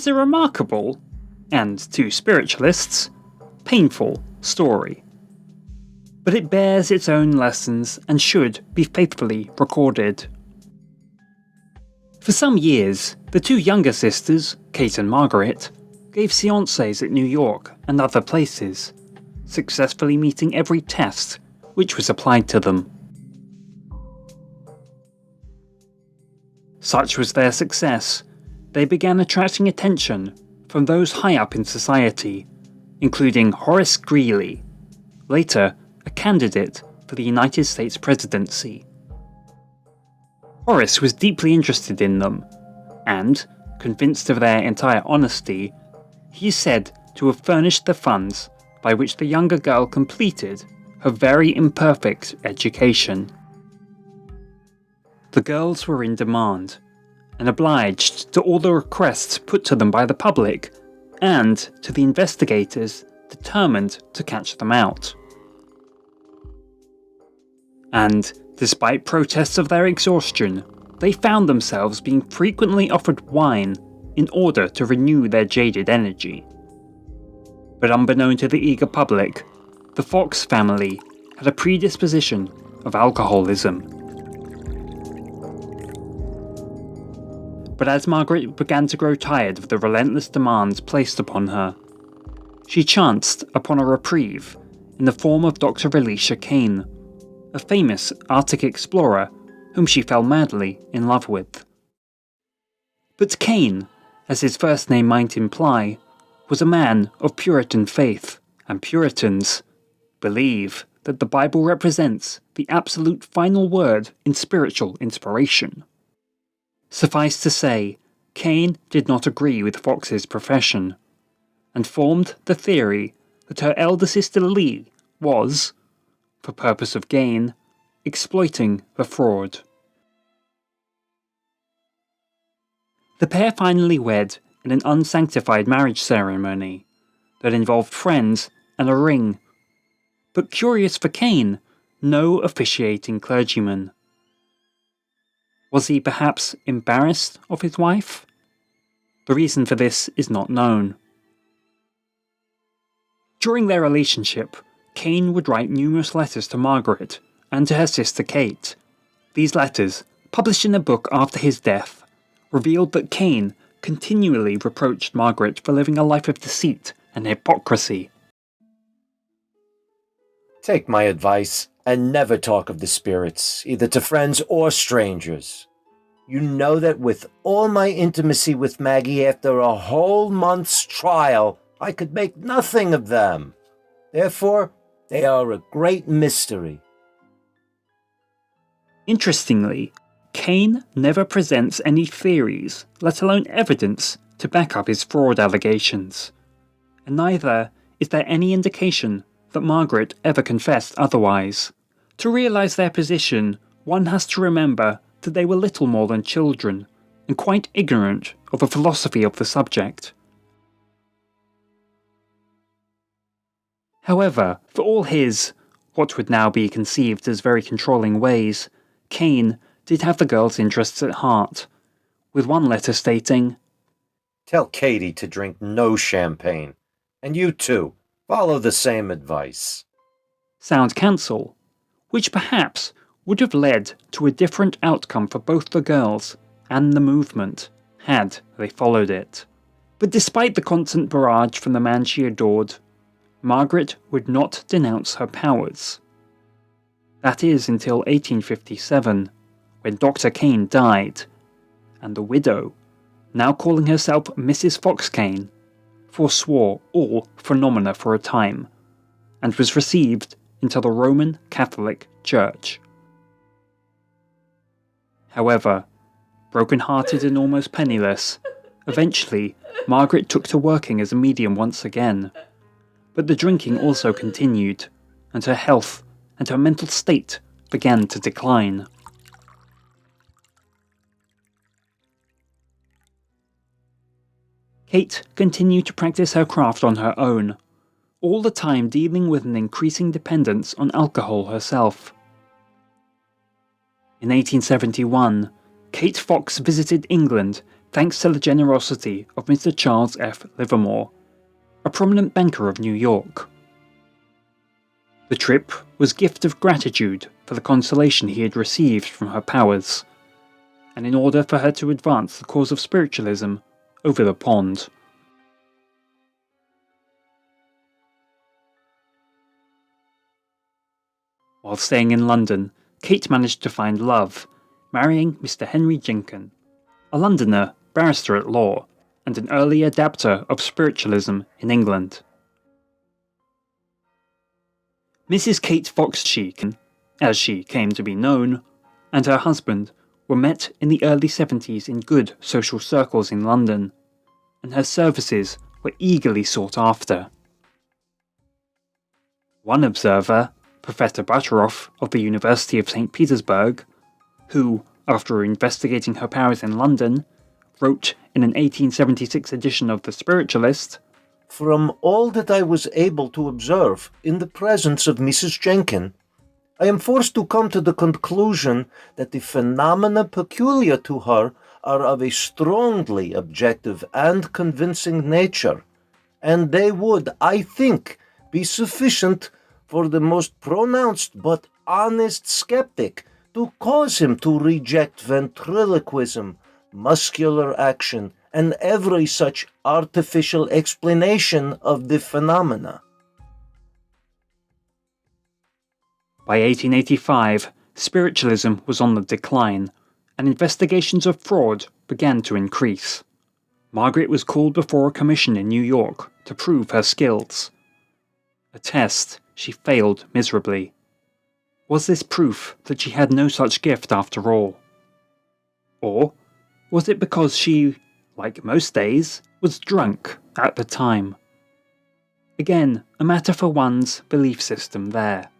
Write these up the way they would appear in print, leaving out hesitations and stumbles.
is a remarkable, and to spiritualists, painful story. But it bears its own lessons and should be faithfully recorded. For some years, the two younger sisters, Kate and Margaret, gave seances at New York and other places, successfully meeting every test which was applied to them. Such was their success, they began attracting attention from those high up in society, including Horace Greeley, later a candidate for the United States presidency. Horace was deeply interested in them, and, convinced of their entire honesty, he is said to have furnished the funds by which the younger girl completed her very imperfect education. The girls were in demand, and obliged to all the requests put to them by the public, and to the investigators determined to catch them out. And, despite protests of their exhaustion, they found themselves being frequently offered wine in order to renew their jaded energy. But unbeknown to the eager public, the Fox family had a predisposition of alcoholism. But as Margaret began to grow tired of the relentless demands placed upon her, she chanced upon a reprieve in the form of Dr. Elisha Kane, a famous Arctic explorer whom she fell madly in love with. But Kane, as his first name might imply, was a man of Puritan faith, and Puritans believe that the Bible represents the absolute final word in spiritual inspiration. Suffice to say, Kane did not agree with Fox's profession, and formed the theory that her elder sister Lee was, for purpose of gain, exploiting the fraud. The pair finally wed in an unsanctified marriage ceremony that involved friends and a ring, but curious for Kane, no officiating clergyman. Was he perhaps embarrassed of his wife? The reason for this is not known. During their relationship, Kane would write numerous letters to Margaret and to her sister Kate. These letters, published in a book after his death, revealed that Kane continually reproached Margaret for living a life of deceit and hypocrisy. Take my advice and never talk of the spirits, either to friends or strangers. You know that with all my intimacy with Maggie after a whole month's trial, I could make nothing of them. Therefore, they are a great mystery. Interestingly, Kane never presents any theories, let alone evidence, to back up his fraud allegations. And neither is there any indication that Margaret ever confessed otherwise. To realise their position, one has to remember that they were little more than children, and quite ignorant of the philosophy of the subject. However, for all his, what would now be conceived as very controlling ways, Kane did have the girl's interests at heart, with one letter stating, "Tell Katie to drink no champagne, and you too, follow the same advice." Sound cancel, which perhaps would have led to a different outcome for both the girls and the movement, had they followed it. But despite the constant barrage from the man she adored, Margaret would not denounce her powers. That is until 1857, when Dr. Kane died, and the widow, now calling herself Mrs. Fox Kane, forswore all phenomena for a time, and was received into the Roman Catholic Church. However, broken-hearted and almost penniless, eventually Margaret took to working as a medium once again, but the drinking also continued, and her health and her mental state began to decline. Kate continued to practice her craft on her own, all the time dealing with an increasing dependence on alcohol herself. In 1871, Kate Fox visited England, thanks to the generosity of Mr. Charles F. Livermore, a prominent banker of New York. The trip was a gift of gratitude for the consolation he had received from her powers, and in order for her to advance the cause of spiritualism over the pond. While staying in London, Kate managed to find love, marrying Mr. Henry Jenkin, a Londoner, barrister at law, and an early adapter of spiritualism in England. Mrs. Kate Fox Jenkin, as she came to be known, and her husband were met in the early 70s in good social circles in London, and her services were eagerly sought after. One observer, Professor Butteroff of the University of St. Petersburg, who, after investigating her powers in London, wrote in an 1876 edition of The Spiritualist, "From all that I was able to observe in the presence of Mrs. Jenkin, I am forced to come to the conclusion that the phenomena peculiar to her are of a strongly objective and convincing nature, and they would, I think, be sufficient for the most pronounced but honest skeptic to cause him to reject ventriloquism, muscular action, and every such artificial explanation of the phenomena." By 1885, spiritualism was on the decline, and investigations of fraud began to increase. Margaret was called before a commission in New York to prove her skills. A test she failed miserably. Was this proof that she had no such gift after all? Or was it because she, like most days, was drunk at the time? Again, a matter for one's belief system there.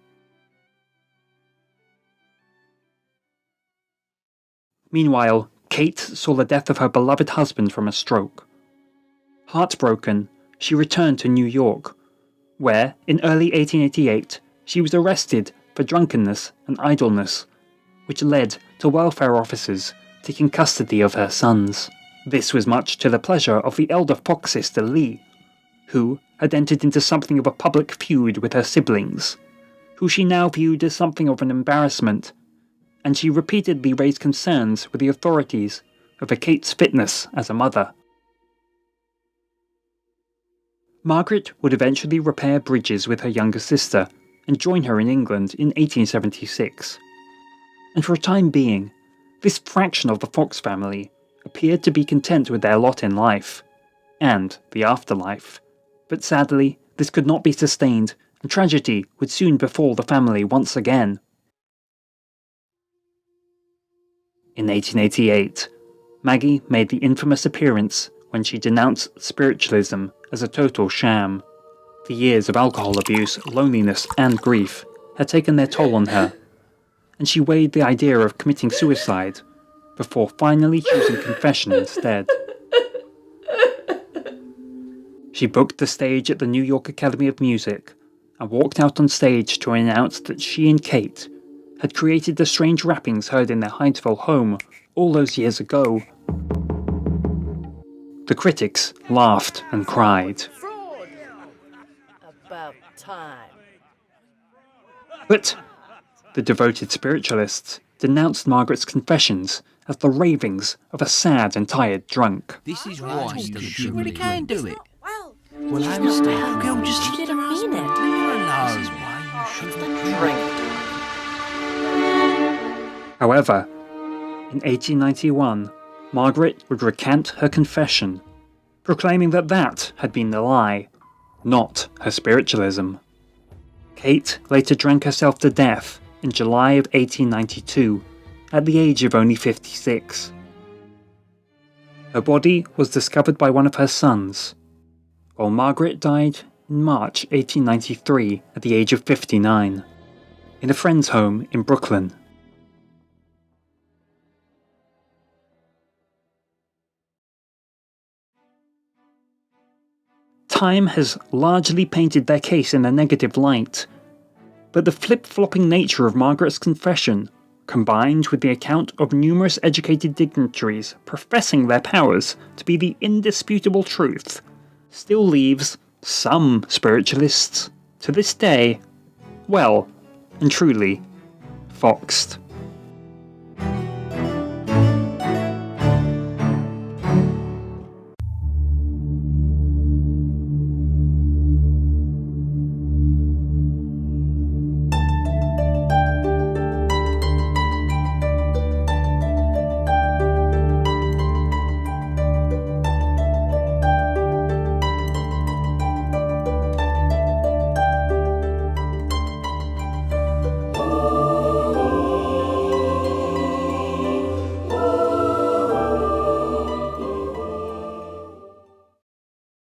Meanwhile, Kate saw the death of her beloved husband from a stroke. Heartbroken, she returned to New York, where, in early 1888, she was arrested for drunkenness and idleness, which led to welfare officers taking custody of her sons. This was much to the pleasure of the elder Fox sister Lee, who had entered into something of a public feud with her siblings, who she now viewed as something of an embarrassment, and she repeatedly raised concerns with the authorities over Kate's fitness as a mother. Margaret would eventually repair bridges with her younger sister and join her in England in 1876. And for a time being, this fraction of the Fox family appeared to be content with their lot in life, and the afterlife. But sadly, this could not be sustained, and tragedy would soon befall the family once again. In 1888, Maggie made the infamous appearance when she denounced spiritualism as a total sham. The years of alcohol abuse, loneliness, and grief had taken their toll on her, and she weighed the idea of committing suicide before finally choosing confession instead. She booked the stage at the New York Academy of Music and walked out on stage to announce that she and Kate had created the strange rappings heard in their Hydesville home all those years ago. The critics laughed and cried. Fraud! About time. But the devoted spiritualists denounced Margaret's confessions as the ravings of a sad and tired drunk. This is why she really can do it. Well, I understand. Girl, just she didn't mean it. This is why you shouldn't Drink. However, in 1891, Margaret would recant her confession, proclaiming that that had been the lie, not her spiritualism. Kate later drank herself to death in July of 1892, at the age of only 56. Her body was discovered by one of her sons, while Margaret died in March 1893 at the age of 59, in a friend's home in Brooklyn. Time has largely painted their case in a negative light, but the flip-flopping nature of Margaret's confession combined with the account of numerous educated dignitaries professing their powers to be the indisputable truth, still leaves some spiritualists, to this day, well and truly foxed.